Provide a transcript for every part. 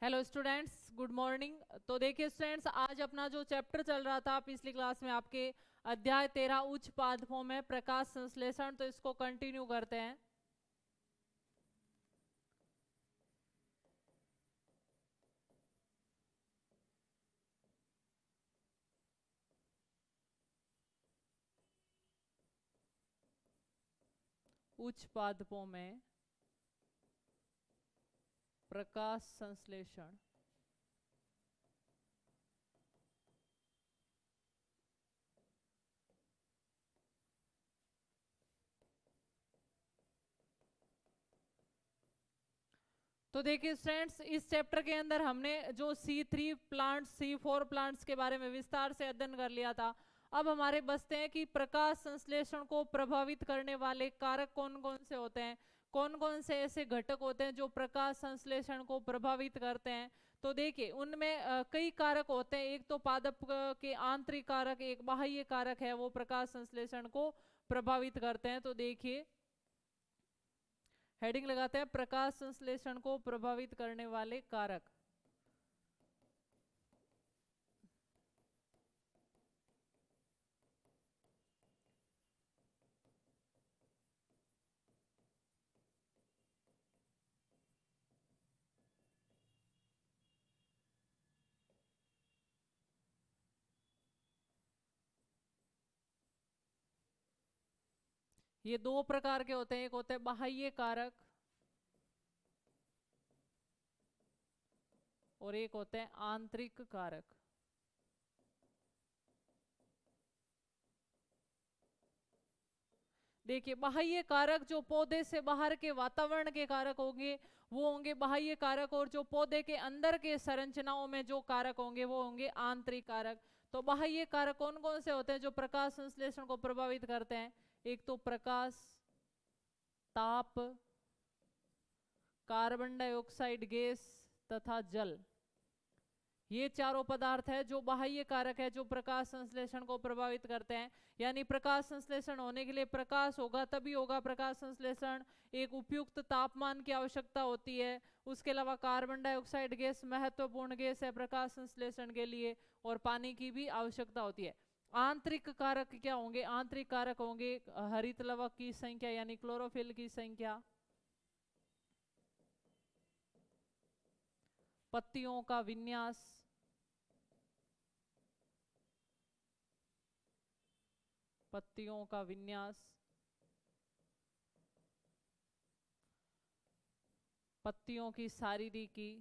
Hello students, good morning. तो देखिए students, आज अपना जो चैप्टर चल रहा था पिछली क्लास में आपके अध्याय 13 उच्च पादपों में प्रकाश संश्लेषण, तो इसको कंटिन्यू करते हैं। उच्च पादपों में प्रकाश संश्लेषण। तो देखिए स्टूडेंट्स, इस चैप्टर के अंदर हमने जो C3 प्लांट्स, C4 प्लांट्स के बारे में विस्तार से अध्ययन कर लिया था। अब हमारे बचते हैं कि प्रकाश संश्लेषण को प्रभावित करने वाले कारक कौन कौन से होते हैं, कौन कौन से ऐसे घटक होते हैं जो प्रकाश संश्लेषण को प्रभावित करते हैं। तो देखिए उनमें कई कारक होते हैं। एक तो पादप के आंतरिक कारक, एक बाह्य कारक है, वो प्रकाश संश्लेषण को प्रभावित करते हैं। तो देखिए हेडिंग लगाते हैं, प्रकाश संश्लेषण को प्रभावित करने वाले कारक। ये दो प्रकार के होते हैं, एक होते हैं बाह्य कारक और एक होते हैं आंतरिक कारक। देखिए बाह्य कारक जो पौधे से बाहर के वातावरण के कारक होंगे वो होंगे बाह्य कारक, और जो पौधे के अंदर के संरचनाओं में जो कारक होंगे वो होंगे आंतरिक कारक। तो बाह्य कारक कौन कौन से होते हैं जो प्रकाश संश्लेषण को प्रभावित करते हैं? एक तो प्रकाश, ताप, कार्बन डाइऑक्साइड गैस तथा जल। ये चारों पदार्थ है जो बाह्य कारक है जो प्रकाश संश्लेषण को प्रभावित करते हैं। यानी प्रकाश संश्लेषण होने के लिए प्रकाश होगा तभी होगा प्रकाश संश्लेषण। एक उपयुक्त तापमान की आवश्यकता होती है। उसके अलावा कार्बन डाइऑक्साइड गैस महत्वपूर्ण गैस है प्रकाश संश्लेषण के लिए, और पानी की भी आवश्यकता होती है। आंतरिक कारक क्या होंगे? आंतरिक कारक होंगे हरित लवक की संख्या यानी क्लोरोफिल की संख्या, पत्तियों का विन्यास, पत्तियों का विन्यास, पत्तियों की शारीरिकी,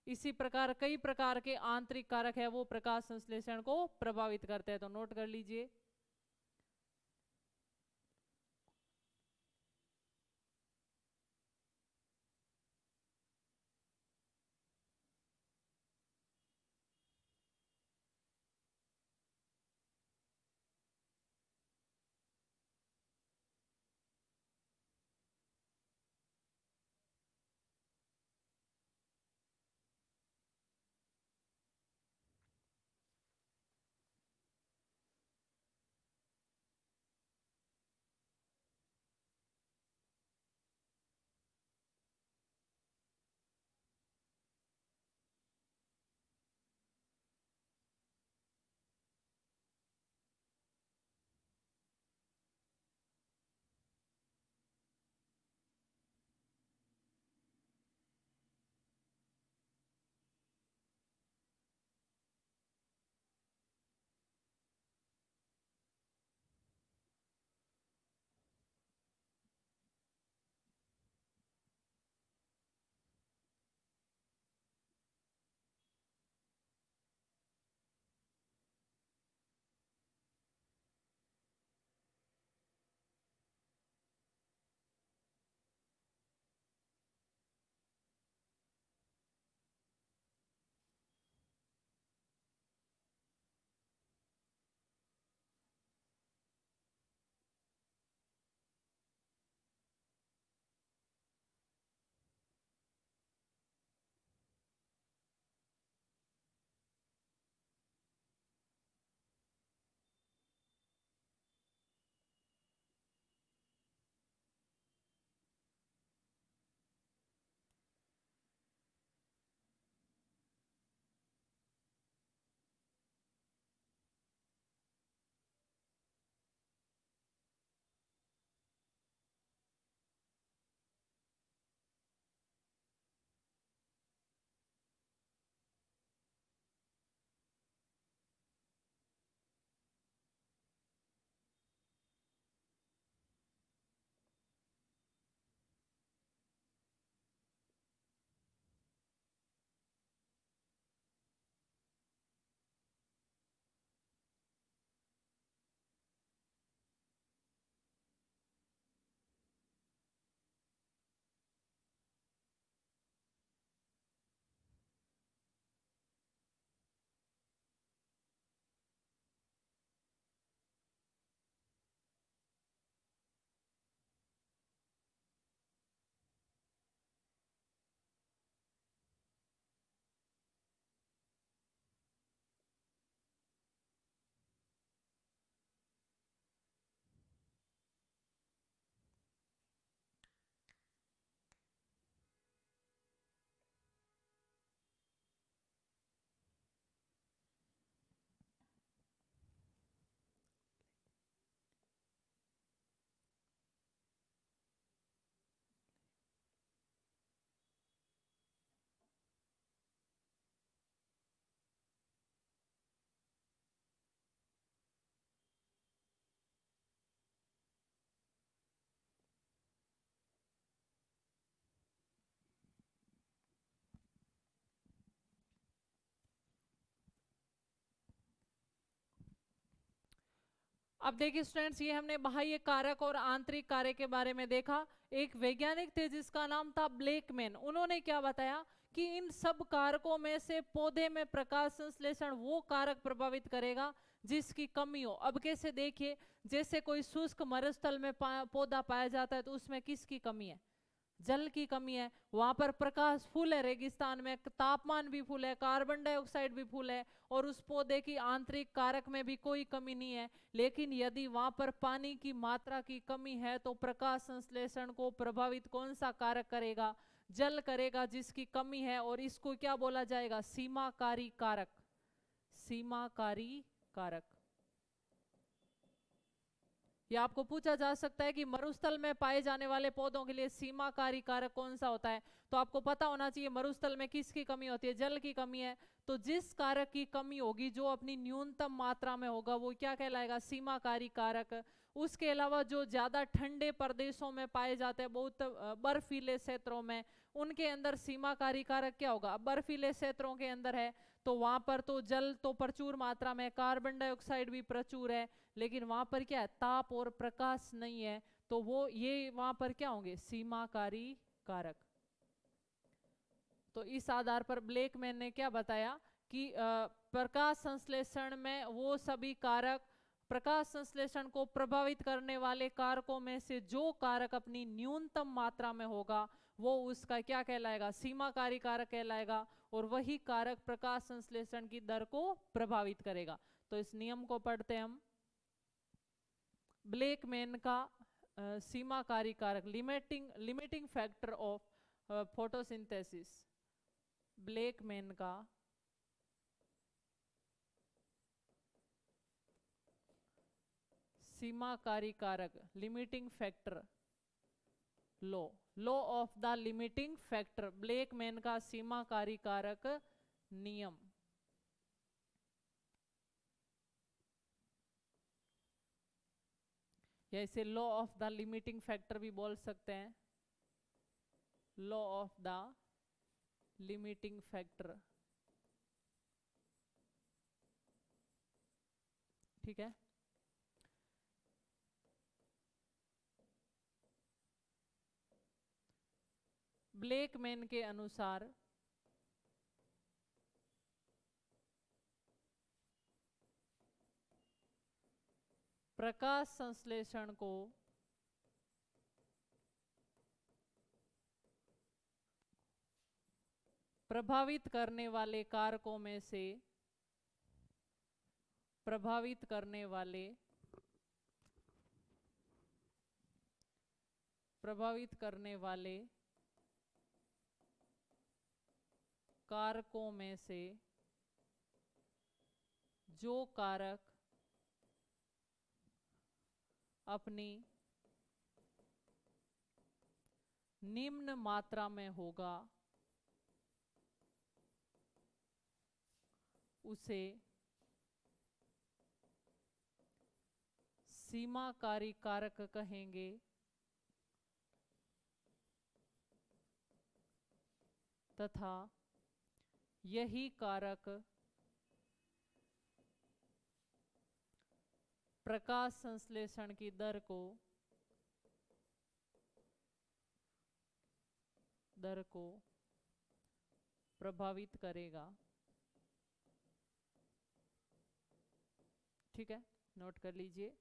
इसी प्रकार कई प्रकार के आंतरिक कारक है वो प्रकाश संश्लेषण को प्रभावित करते हैं। तो नोट कर लीजिए। अब देखिए स्टूडेंट्स, ये हमने बाह्य कारक और आंतरिक कारक के बारे में देखा। एक वैज्ञानिक थे जिसका नाम था ब्लेकमैन। उन्होंने क्या बताया कि इन सब कारकों में से पौधे में प्रकाश संश्लेषण वो कारक प्रभावित करेगा जिसकी कमी हो। अब कैसे, देखिए जैसे कोई शुष्क मरुस्थल में पौधा पाया जाता है तो उसमें किसकी कमी है? जल की कमी है। वहां पर प्रकाश फुल है, रेगिस्तान में तापमान भी फुल है, कार्बन डाइऑक्साइड भी फुल है, और उस पौधे की आंतरिक कारक में भी कोई कमी नहीं है। लेकिन यदि वहां पर पानी की मात्रा की कमी है तो प्रकाश संश्लेषण को प्रभावित कौन सा कारक करेगा? जल करेगा, जिसकी कमी है, और इसको क्या बोला जाएगा? सीमाकारी कारक। सीमाकारी कारक। या आपको पूछा जा सकता है कि मरुस्थल में पाए जाने वाले पौधों के लिए सीमाकारी कारक कौन सा होता है, तो आपको पता होना चाहिए मरुस्थल में किसकी कमी होती है? जल की कमी है। तो जिस कारक की कमी होगी, जो अपनी न्यूनतम मात्रा में होगा, वो क्या कहलाएगा? सीमाकारी कारक। उसके अलावा जो ज्यादा ठंडे प्रदेशों में पाए जाते हैं, बहुत बर्फीले क्षेत्रों में, उनके अंदर सीमाकारी कारक क्या होगा? बर्फीले क्षेत्रों के अंदर है तो वहां पर तो जल तो प्रचुर मात्रा में, कार्बन डाइऑक्साइड भी प्रचुर है, लेकिन वहां पर क्या है? ताप और प्रकाश नहीं है। तो वो ये वहां पर क्या होंगे? सीमाकारी कारक। तो इस आधार पर ब्लेकमैन ने क्या बताया कि प्रकाश संश्लेषण में वो सभी कारक, प्रकाश संश्लेषण को प्रभावित करने वाले कारकों में से जो कारक अपनी न्यूनतम मात्रा में होगा वो उसका क्या कहलाएगा? सीमाकारी कारक कहलाएगा, और वही कारक प्रकाश संश्लेषण की दर को प्रभावित करेगा। तो इस नियम को पढ़ते हैं हम। ब्लेकमैन का सीमाकारी कारक, limiting factor of photosynthesis. Blackman का सीमाकारी कारक, limiting factor, law of the limiting factor, Blackman का सीमाकारी कारक नियम। या इसे law of the limiting factor भी बोल सकते हैं। Law of the limiting factor, ठीक है। ब्लेकमैन के अनुसार प्रकाश संश्लेषण को प्रभावित करने वाले कारकों में से, प्रभावित करने वाले कारकों में से जो कारक अपनी निम्न मात्रा में होगा उसे सीमाकारी कारक कहेंगे, तथा यही कारक प्रकाश संश्लेषण की दर को प्रभावित करेगा। ठीक है, नोट कर लीजिए।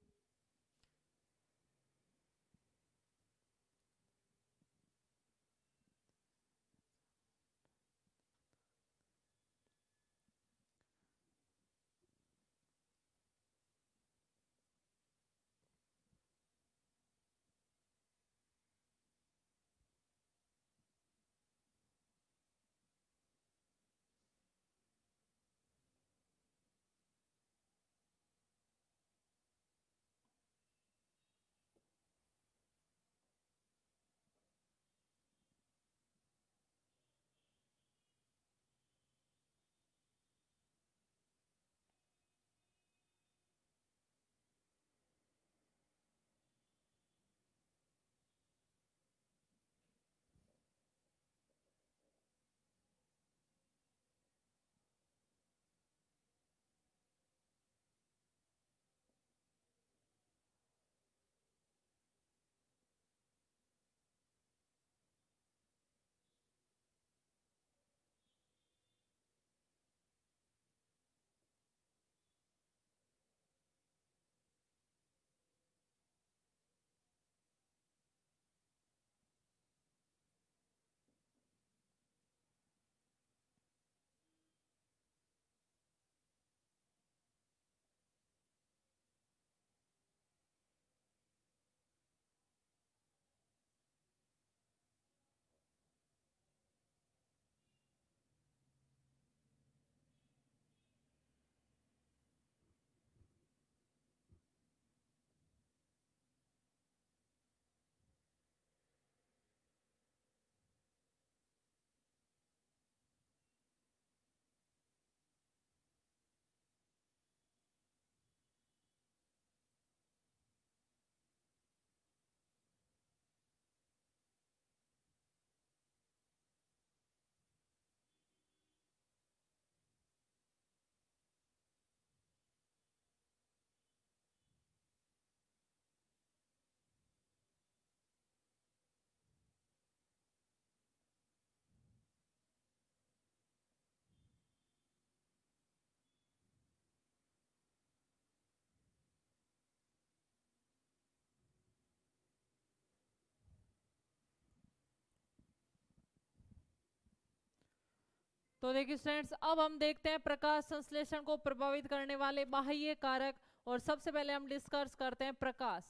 तो देखिए स्टूडेंट्स, अब हम देखते हैं प्रकाश संश्लेषण को प्रभावित करने वाले बाह्य कारक। और सबसे पहले हम डिस्कस करते हैं प्रकाश।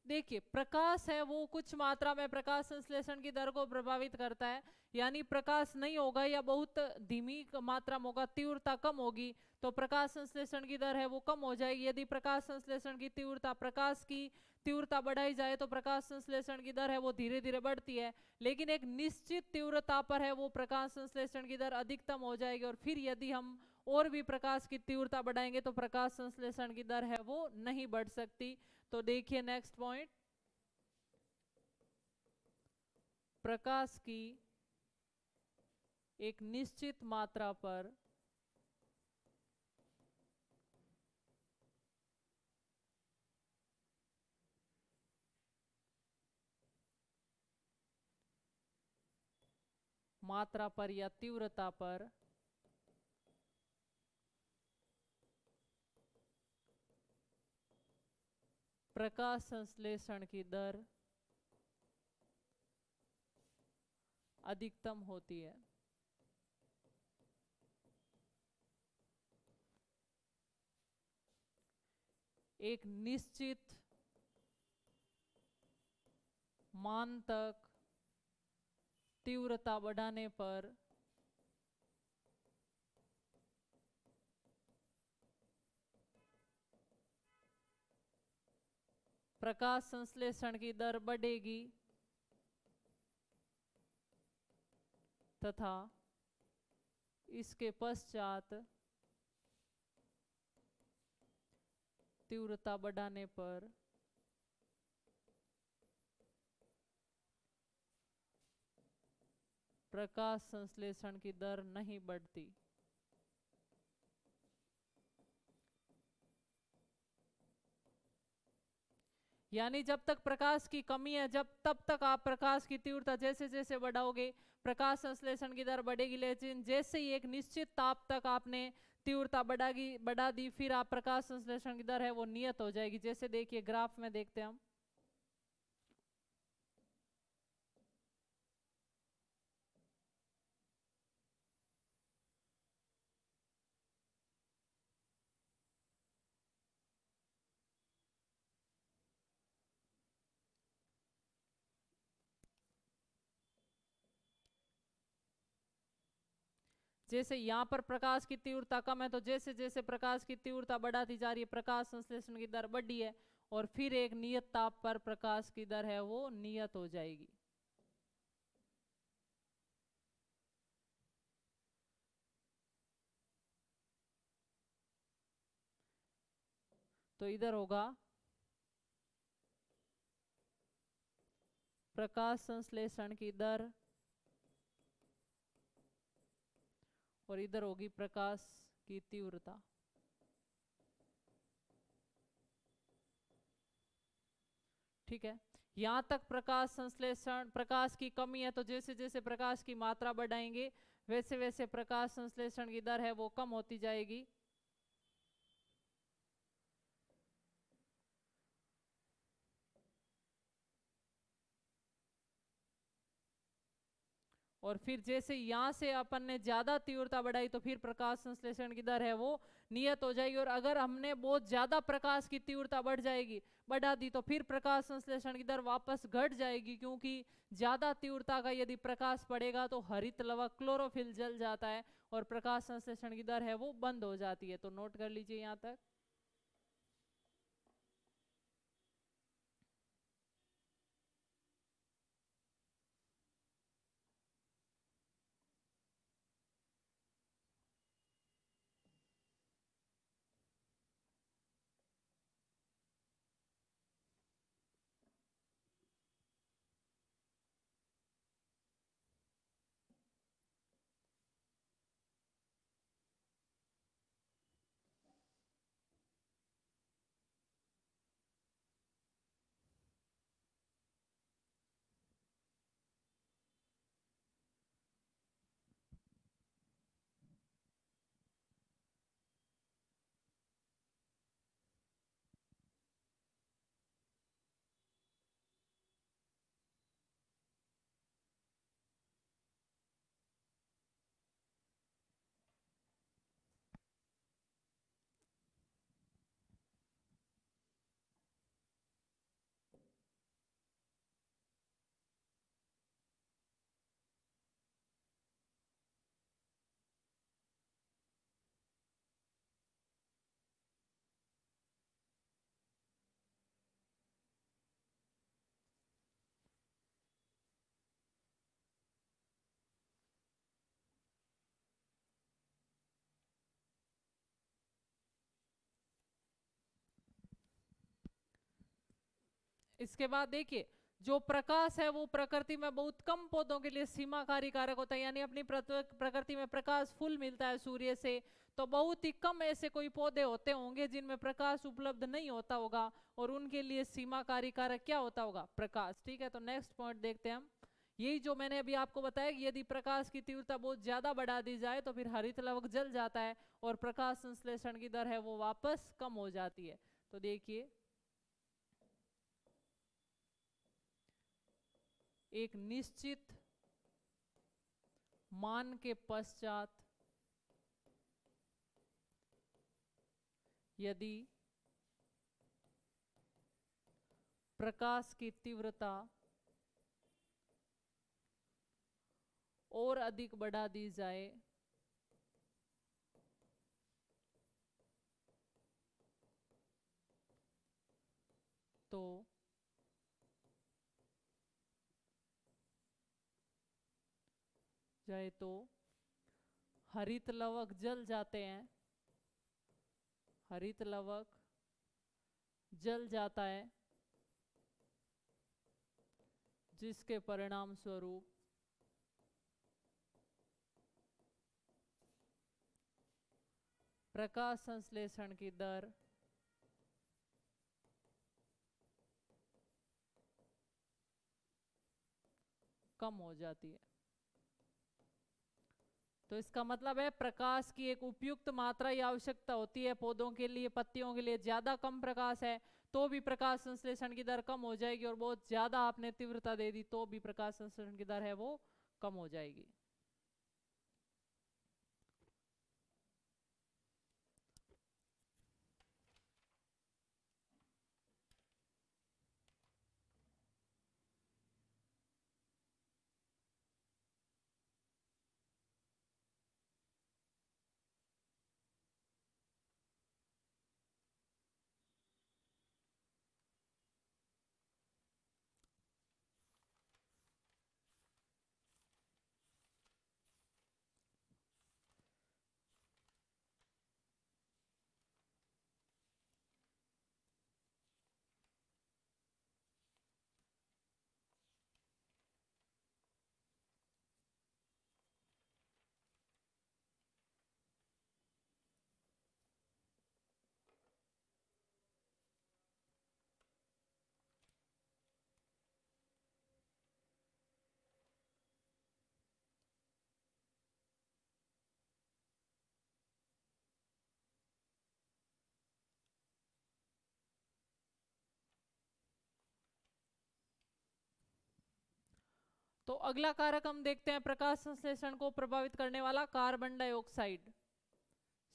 देखिए प्रकाश है वो कुछ मात्रा में प्रकाश संश्लेषण की दर को प्रभावित करता है, यानी प्रकाश नहीं होगा या बहुत धीमी मात्रा में होगा, तीव्रता कम होगी तो प्रकाश संश्लेषण की दर है वो कम हो जाएगी। यदि प्रकाश संश्लेषण की तीव्रता, प्रकाश की तीव्रता बढ़ाई जाए तो प्रकाश संश्लेषण की दर है वो धीरे धीरे बढ़ती है, लेकिन एक निश्चित तीव्रता पर है वो प्रकाश संश्लेषण की दर अधिकतम हो जाएगी। और फिर यदि हम और भी प्रकाश की तीव्रता बढ़ाएंगे तो प्रकाश संश्लेषण की दर है वो नहीं बढ़ सकती। तो देखिए नेक्स्ट पॉइंट, प्रकाश की एक निश्चित मात्रा पर या तीव्रता पर प्रकाश संश्लेषण की दर अधिकतम होती है। एक निश्चित मान तक तीव्रता बढ़ाने पर प्रकाश संश्लेषण की दर बढ़ेगी तथा इसके पश्चात तीव्रता बढ़ाने पर प्रकाश संश्लेषण की दर नहीं बढ़ती। यानी जब तक प्रकाश की कमी है तब तक आप प्रकाश की तीव्रता जैसे जैसे बढ़ाओगे प्रकाश संश्लेषण की दर बढ़ेगी, लेकिन जैसे ही एक निश्चित ताप तक आपने तीव्रता बढ़ा दी फिर आप प्रकाश संश्लेषण की दर है वो नियत हो जाएगी। जैसे देखिए ग्राफ में देखते हैं हम, जैसे यहाँ पर प्रकाश की तीव्रता कम है तो जैसे जैसे प्रकाश की तीव्रता बढ़ाती जा रही है प्रकाश संश्लेषण की दर बढ़ी है और फिर एक नियत ताप पर प्रकाश की दर है वो नियत हो जाएगी। तो इधर होगा प्रकाश संश्लेषण की दर और इधर होगी प्रकाश की तीव्रता। ठीक है, यहां तक प्रकाश की कमी है तो जैसे जैसे प्रकाश की मात्रा बढ़ाएंगे वैसे वैसे प्रकाश संश्लेषण की दर है वो कम होती जाएगी। और फिर जैसे यहाँ से अपन ने ज्यादा तीव्रता बढ़ाई तो फिर प्रकाश संश्लेषण की दर है वो नियत हो जाएगी। और अगर हमने बहुत ज्यादा प्रकाश की तीव्रता बढ़ा दी तो फिर प्रकाश संश्लेषण की दर वापस घट जाएगी, क्योंकि ज्यादा तीव्रता का यदि प्रकाश पड़ेगा तो हरित लवक क्लोरोफिल जल जाता है और प्रकाश संश्लेषण की दर है वो बंद हो जाती है। तो नोट कर लीजिए यहाँ तक। इसके बाद देखिए जो प्रकाश है वो प्रकृति में बहुत कम पौधों के लिए सीमाकारी कारक होता है, यानी अपनी प्रकृति में प्रकाश फुल मिलता है सूर्य से, तो बहुत ही कम ऐसे कोई पौधे होते होंगे जिनमें प्रकाश उपलब्ध नहीं होता होगा, और उनके लिए सीमाकारी कारक क्या होता होगा? प्रकाश। ठीक है, तो नेक्स्ट पॉइंट देखते हैं हम। यही जो मैंने अभी आपको बताया कि यदि प्रकाश की तीव्रता बहुत ज्यादा बढ़ा दी जाए तो फिर हरित लवक जल जाता है और प्रकाश संश्लेषण की दर है वो वापस कम हो जाती है। तो देखिए एक निश्चित मान के पश्चात यदि प्रकाश की तीव्रता और अधिक बढ़ा दी जाए तो हरित लवक जल जाते हैं, हरित लवक जल जाता है, जिसके परिणाम स्वरूप प्रकाश संश्लेषण की दर कम हो जाती है। तो इसका मतलब है प्रकाश की एक उपयुक्त मात्रा की आवश्यकता होती है पौधों के लिए, पत्तियों के लिए ज्यादा कम प्रकाश है तो भी प्रकाश संश्लेषण की दर कम हो जाएगी, और बहुत ज्यादा आपने तीव्रता दे दी तो भी प्रकाश संश्लेषण की दर है वो कम हो जाएगी। तो अगला कारक हम देखते हैं प्रकाश संश्लेषण को प्रभावित करने वाला कार्बन डाइऑक्साइड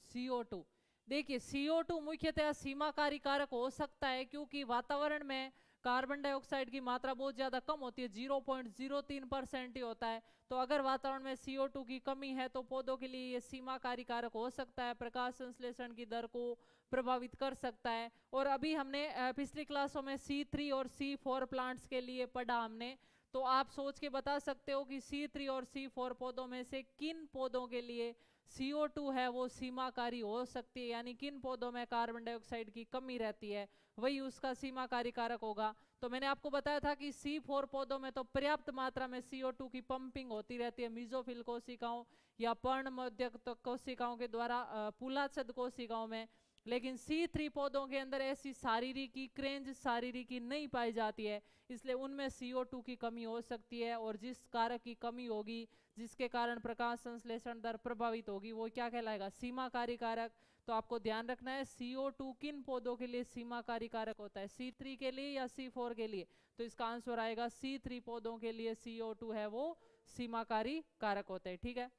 CO2। देखिए CO2 मुख्यतः सीमाकारी कारक हो सकता है क्योंकि वातावरण में कार्बन डाइऑक्साइड की मात्रा बहुत ज्यादा कम होती है, 0.03% ही होता है। तो अगर वातावरण में CO2 की कमी है तो पौधों के लिए ये सीमाकारी कारक हो सकता है, प्रकाश संश्लेषण की दर को प्रभावित कर सकता है। और अभी हमने पिछली क्लासों में C3 और C4 प्लांट्स के लिए पढ़ा हमने, तो आप सोच के बता सकते हो कि C3 और C4 पौधों में से किन पौधों के लिए CO2 है वो सीमाकारी हो सकती है, यानी किन पौधों में कार्बन डाइऑक्साइड की कमी रहती है वही उसका सीमाकारी कारक होगा। तो मैंने आपको बताया था कि C4 पौधों में तो पर्याप्त मात्रा में CO2 की पंपिंग होती रहती है मीजोफिल कोशिकाओं या पर्णमोद्यक कोशिकाओं के द्वारा पुलाच्छद कोशिकाओं में, लेकिन C3 पौधों के अंदर ऐसी शारीरिकी क्रेंज शारीरिकी नहीं पाई जाती है, इसलिए उनमें CO2 की कमी हो सकती है। और जिस कारक की कमी होगी जिसके कारण प्रकाश संश्लेषण दर प्रभावित होगी वो क्या कहलाएगा? सीमाकारी कारक। तो आपको ध्यान रखना है CO2 किन पौधों के लिए सीमाकारी कारक होता है, C3 के लिए या C4 के लिए? तो इसका आंसर आएगा C3 पौधों के लिए CO2 है वो सीमाकारी कारक होता है। ठीक है,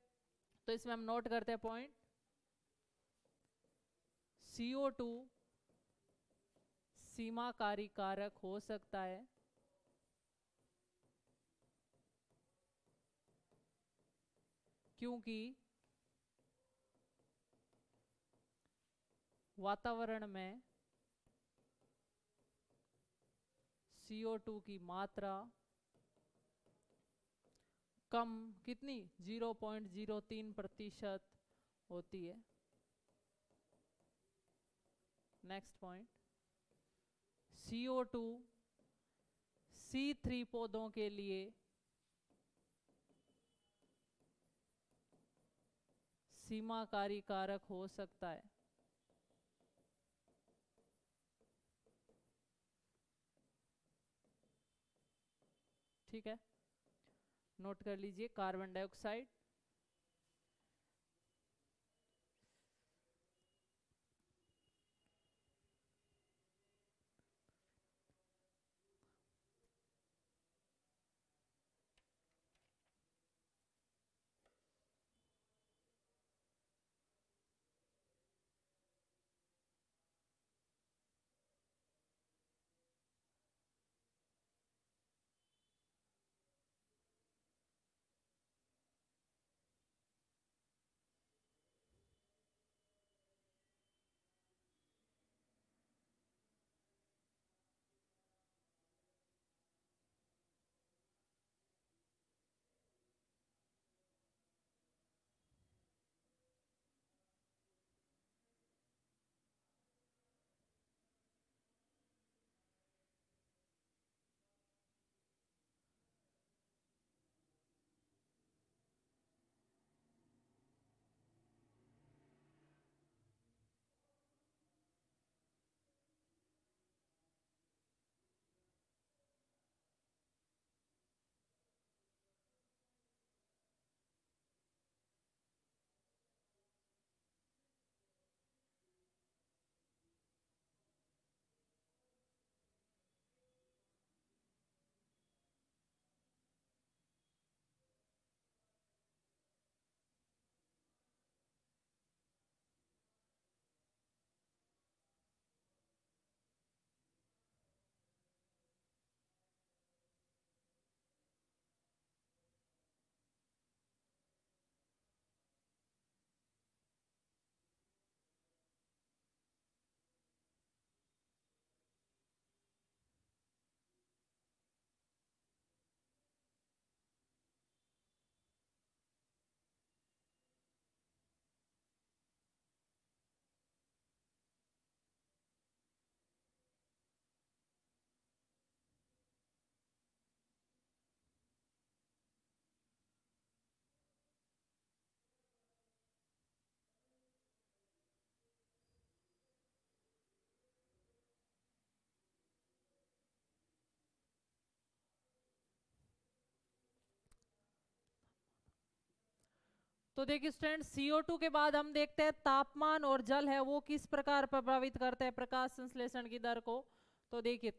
तो इसमें हम नोट करते हैं पॉइंट, CO2 सीमाकारी कारक हो सकता है क्योंकि वातावरण में CO2 की मात्रा कम कितनी 0.03% होती है। नेक्स्ट पॉइंट, CO2 C3 पौधों के लिए सीमाकारी कारक हो सकता है। ठीक है, नोट कर लीजिए कार्बन डाइऑक्साइड, तो देखिए स्टूडेंट, CO2 के बाद हम देखते हैं तापमान और जल है वो किस प्रकार प्रभावित करते हैं प्रकाश संश्लेषण की दर को। तो देखिए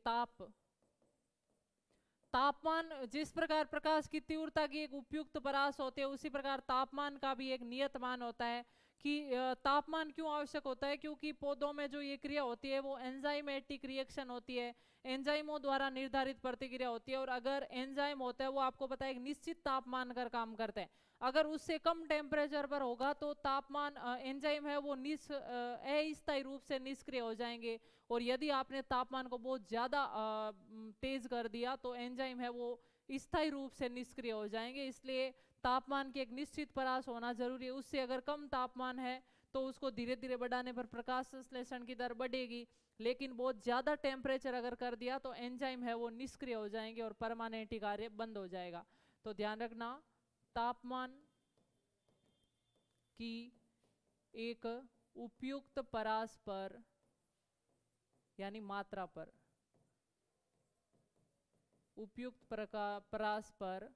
तापमान जिस प्रकार प्रकाश की तीव्रता की एक उपयुक्त परास होती है, उसी प्रकार तापमान का भी एक नियत मान होता है। कि तापमान क्यों आवश्यक होता है, क्योंकि पौधों में जो ये क्रिया होती है वो एंजाइमेटिक रिएक्शन होती है, एंजाइमों द्वारा निर्धारित प्रतिक्रिया होती है। और अगर एंजाइम होता है वो आपको पता है एक निश्चित तापमान कर काम करते हैं। अगर उससे कम टेम्परेचर पर होगा तो तापमान एंजाइम है वो अस्थायी रूप से निष्क्रिय हो जाएंगे। और यदि आपने तापमान को बहुत ज़्यादा तेज कर दिया तो एंजाइम है वो स्थायी रूप से निष्क्रिय हो जाएंगे। इसलिए तापमान की एक निश्चित परास होना जरूरी है। उससे अगर कम तापमान है तो उसको धीरे धीरे बढ़ाने पर प्रकाश संश्लेषण की दर बढ़ेगी, लेकिन बहुत ज़्यादा टेम्परेचर अगर कर दिया तो एंजाइम है वो निष्क्रिय हो जाएंगे और परमानेंट कार्य बंद हो जाएगा। तो ध्यान रखना, तापमान की एक उपयुक्त परास पर यानी मात्रा पर, उपयुक्त परास पर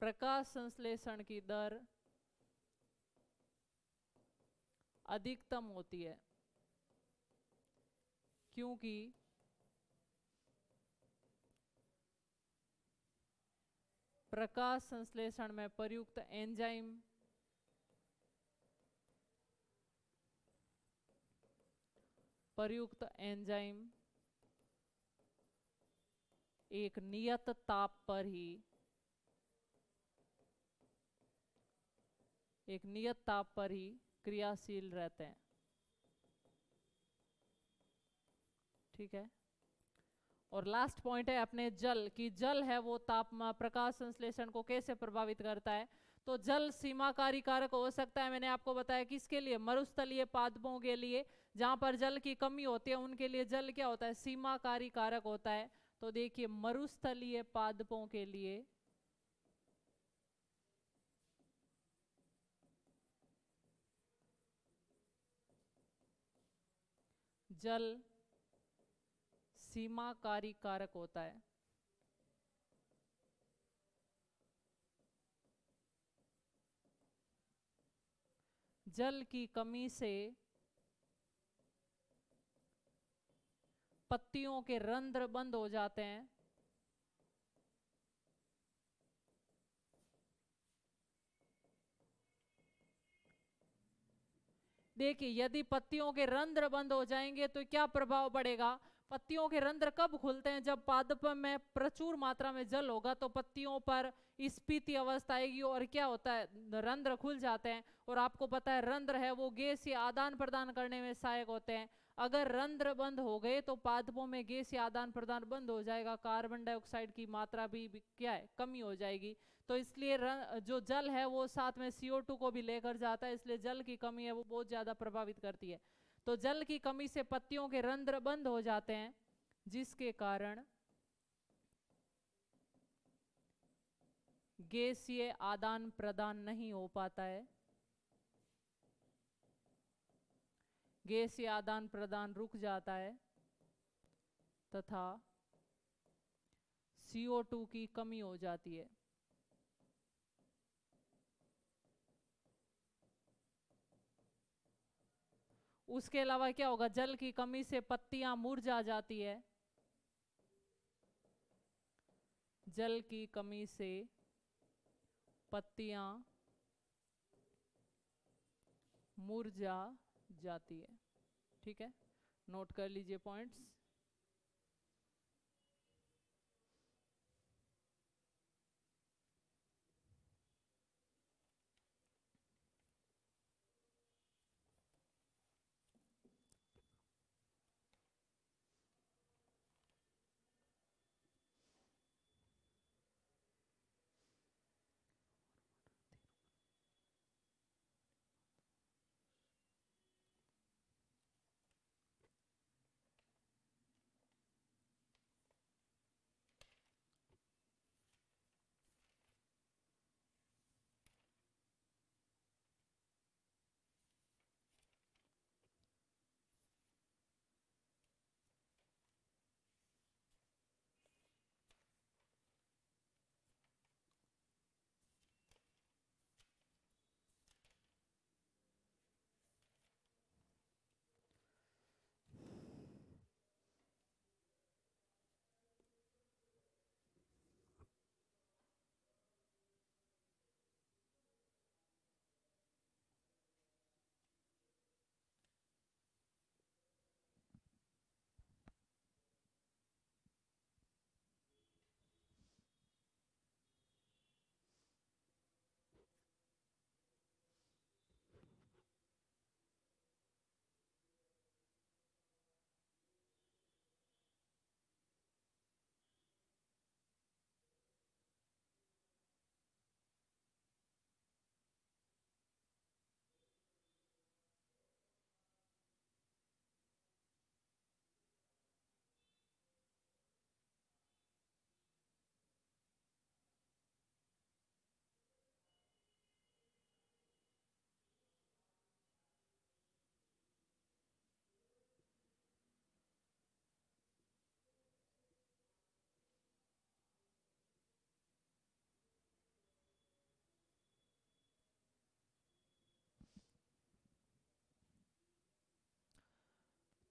प्रकाश संश्लेषण की दर अधिकतम होती है, क्योंकि प्रकाश संश्लेषण में प्रयुक्त एंजाइम एक नियत ताप पर ही क्रियाशील रहते हैं। ठीक है, और लास्ट पॉइंट है अपने जल की, जल है वो तापमान प्रकाश संश्लेषण को कैसे प्रभावित करता है। तो जल सीमाकारी कारक हो सकता है, मैंने आपको बताया किसके लिए, मरुस्थलीय पादपों के लिए जहां पर जल की कमी होती है उनके लिए जल क्या होता है, सीमाकारी कारक होता है। तो देखिए मरुस्थलीय पादपों के लिए जल सीमाकारी कारक होता है। जल की कमी से पत्तियों के रंध्र बंद हो जाते हैं। देखिए यदि पत्तियों के रंध्र बंद हो जाएंगे तो क्या प्रभाव पड़ेगा। पत्तियों के रंध्र कब खुलते हैं, जब पादप में प्रचुर मात्रा में जल होगा तो पत्तियों पर स्फीति अवस्था आएगी और क्या होता है, रंध्र खुल जाते हैं। और आपको पता है रंध्र है वो गैसीय आदान प्रदान करने में सहायक होते हैं। अगर रंध्र बंद हो गए तो पादपों में गैसीय आदान प्रदान बंद हो जाएगा, कार्बन डाइऑक्साइड की मात्रा भी क्या है, कमी हो जाएगी। तो इसलिए जो जल है वो साथ में CO2 को भी लेकर जाता है, इसलिए जल की कमी है वो बहुत ज्यादा प्रभावित करती है। तो जल की कमी से पत्तियों के रंध्र बंद हो जाते हैं, जिसके कारण गैसीय आदान प्रदान नहीं हो पाता है, गैसीय आदान प्रदान रुक जाता है तथा CO2 की कमी हो जाती है। उसके अलावा क्या होगा, जल की कमी से पत्तियां मुरझा जाती है। जल की कमी से पत्तियां मुरझा जाती है। ठीक है, नोट कर लीजिए पॉइंट्स।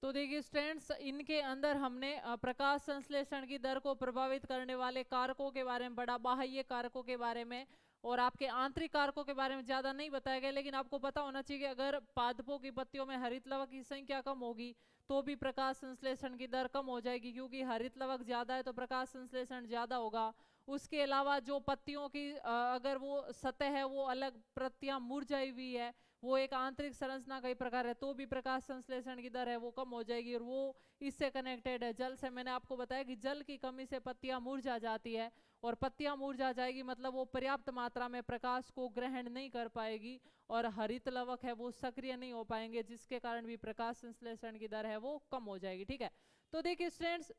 तो देखिए स्टूडेंट्स, इनके अंदर हमने प्रकाश संश्लेषण की दर को प्रभावित करने वाले कारकों के बारे में पढ़ा, बाह्य कारकों के बारे में, और आपके आंतरिक कारकों के बारे में ज्यादा नहीं बताया गया। लेकिन आपको पता होना चाहिए कि अगर पादपों की पत्तियों में हरित लवक की संख्या कम होगी तो भी प्रकाश संश्लेषण की दर कम हो जाएगी, क्योंकि हरित लवक ज्यादा है तो प्रकाश संश्लेषण ज्यादा होगा। उसके अलावा जो पत्तियों की अगर वो सतह है वो अलग प्रतियां मुरझाई हुई है, वो एक आंतरिक संरचना का ही प्रकार है, तो भी प्रकाश संश्लेषण की दर है वो कम हो जाएगी, और वो इससे कनेक्टेड है जल से। मैंने आपको बताया कि जल की कमी से पत्तियां मुरझा जाती है, और पत्तियां मुरझा जाएगी, मतलब वो पर्याप्त मात्रा में प्रकाश को ग्रहण नहीं कर पाएगी, और हरित लवक है वो सक्रिय नहीं हो पाएंगे, जिसके कारण भी प्रकाश संश्लेषण की दर है वो कम हो जाएगी। ठीक है, तो देखिए स्टूडेंट्स,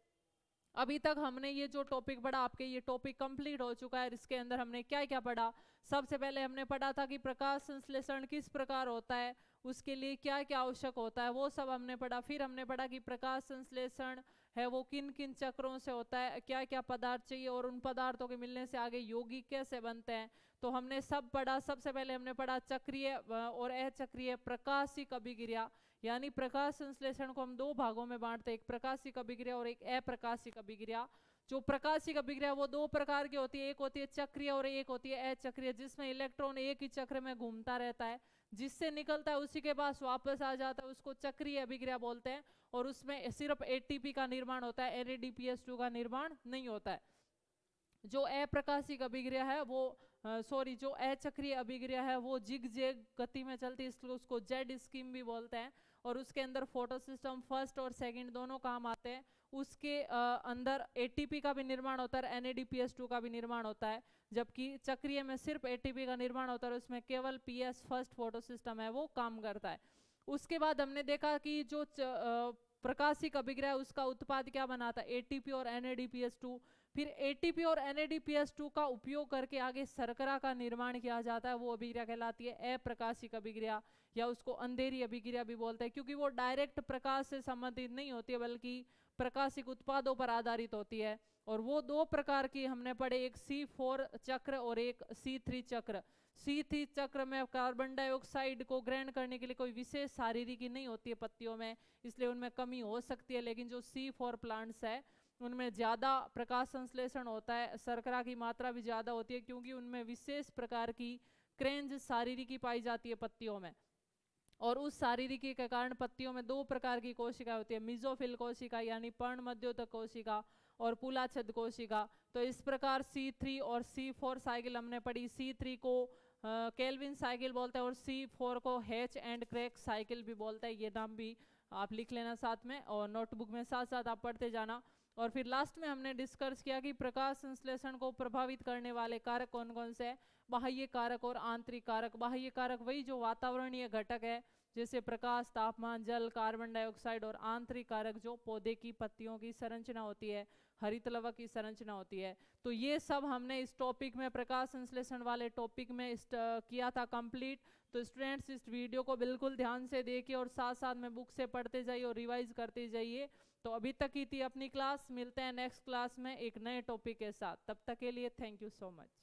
अभी तक हमने ये जो टॉपिक पढ़ा, आपके ये टॉपिक कंप्लीट हो चुका है। इसके अंदर हमने क्या क्या पढ़ा? सबसे पहले हमने पढ़ा था कि प्रकाश संश्लेषण किस प्रकार होता है, उसके लिए क्या क्या आवश्यक होता है, वो सब हमने पढ़ा। फिर हमने पढ़ा कि प्रकाश संश्लेषण है वो किन किन चक्रों से होता है, क्या क्या पदार्थ चाहिए, और उन पदार्थों के मिलने से आगे यौगिक कैसे बनते हैं, तो हमने सब पढ़ा। सबसे पहले हमने पढ़ा चक्रीय और अचक्रीय प्रकाशिक अभिक्रिया, यानी प्रकाश संश्लेषण को हम दो भागों में बांटते हैं, एक प्रकाशिक अभिक्रिया और एक अप्रकाशिक अभिक्रिया। जो प्रकाशिक अभिक्रिया वो दो प्रकार की होती है, एक होती है चक्रीय और एक होती है अचक्रीय, जिसमें इलेक्ट्रॉन एक ही चक्र में घूमता रहता है, जिससे निकलता है उसी के पास वापस आ जाता है, उसको चक्रीय अभिक्रिया बोलते हैं। और उसमें सिर्फ एटीपी का निर्माण होता है, NADPH2 का निर्माण नहीं होता है। जो अप्रकाशिक अभिक्रिया है वो जो अचक्रीय अभिक्रिया है वो जिग जैग गति में चलती है, इसलिए उसको जेड स्कीम भी बोलते हैं। और उसके अंदर फोटो सिस्टम फर्स्ट और सेकंड दोनों काम आते हैं। उसके अंदर एटीपी का भी निर्माण होता है, NADPH2 का भी निर्माण होता है, जबकि चक्रीय में सिर्फ एटीपी का निर्माण होता है, उसमें केवल PS फर्स्ट फोटो सिस्टम है वो काम करता है। उसके बाद हमने देखा कि जो प्रकाशिक अभिक्रिया उसका उत्पाद क्या बनाता है, एटीपी और NADPH2। फिर एटीपी और NADPH2 का उपयोग करके आगे शर्करा का निर्माण किया जाता है, वो अभिक्रिया कहलाती है अप्रकाशिक अभिक्रिया, या उसको अंधेरी अभिक्रिया भी बोलते हैं, क्योंकि वो डायरेक्ट प्रकाश से संबंधित नहीं होती है बल्कि प्रकाशिक उत्पादों पर आधारित होती है। और वो दो प्रकार की हमने पढ़े, एक C4 चक्र और एक C3 चक्र। C3 चक्र में कार्बन डाइऑक्साइड को ग्रहण करने के लिए कोई विशेष शारीरिकी नहीं होती है पत्तियों में, इसलिए उनमें कमी हो सकती है। लेकिन जो C4 प्लांट्स है उनमें ज़्यादा प्रकाश संश्लेषण होता है, शर्करा की मात्रा भी ज़्यादा होती है, क्योंकि उनमें विशेष प्रकार की क्रेंज शारीरिकी पाई जाती है पत्तियों में। और उस शारीरिकी के कारण पत्तियों में दो प्रकार की कोशिका होती है, मिजोफिल कोशिका यानी पर्णमध्योतक कोशिका, और पुलाछद कोशिका। तो इस प्रकार C3 और C4 साइकिल हमने पढ़ी। C3 को केल्विन साइकिल बोलते हैं और C4 को हेच एंड क्रैक साइकिल भी बोलते हैं। ये नाम भी आप लिख लेना साथ में, और नोटबुक में साथ साथ आप पढ़ते जाना। और फिर लास्ट में हमने डिस्कस किया कि प्रकाश संश्लेषण को प्रभावित करने वाले कारक कौन कौन से हैं, बाह्य कारक और आंतरिक कारक। बाह्य कारक वही जो वातावरणीय घटक है, जैसे प्रकाश, तापमान, जल, कार्बन डाइऑक्साइड, और आंतरिक कारक जो पौधे की पत्तियों की संरचना होती है, हरित लवक की संरचना होती है। तो ये सब हमने इस टॉपिक में, प्रकाश संश्लेषण वाले टॉपिक में किया था कंप्लीट। तो स्टूडेंट्स इस वीडियो को बिल्कुल ध्यान से देखिए और साथ साथ में बुक से पढ़ते जाइए और रिवाइज करते जाइए। तो अभी तक की थी अपनी क्लास, मिलते हैं नेक्स्ट क्लास में एक नए टॉपिक के साथ। तब तक के लिए थैंक यू सो मच।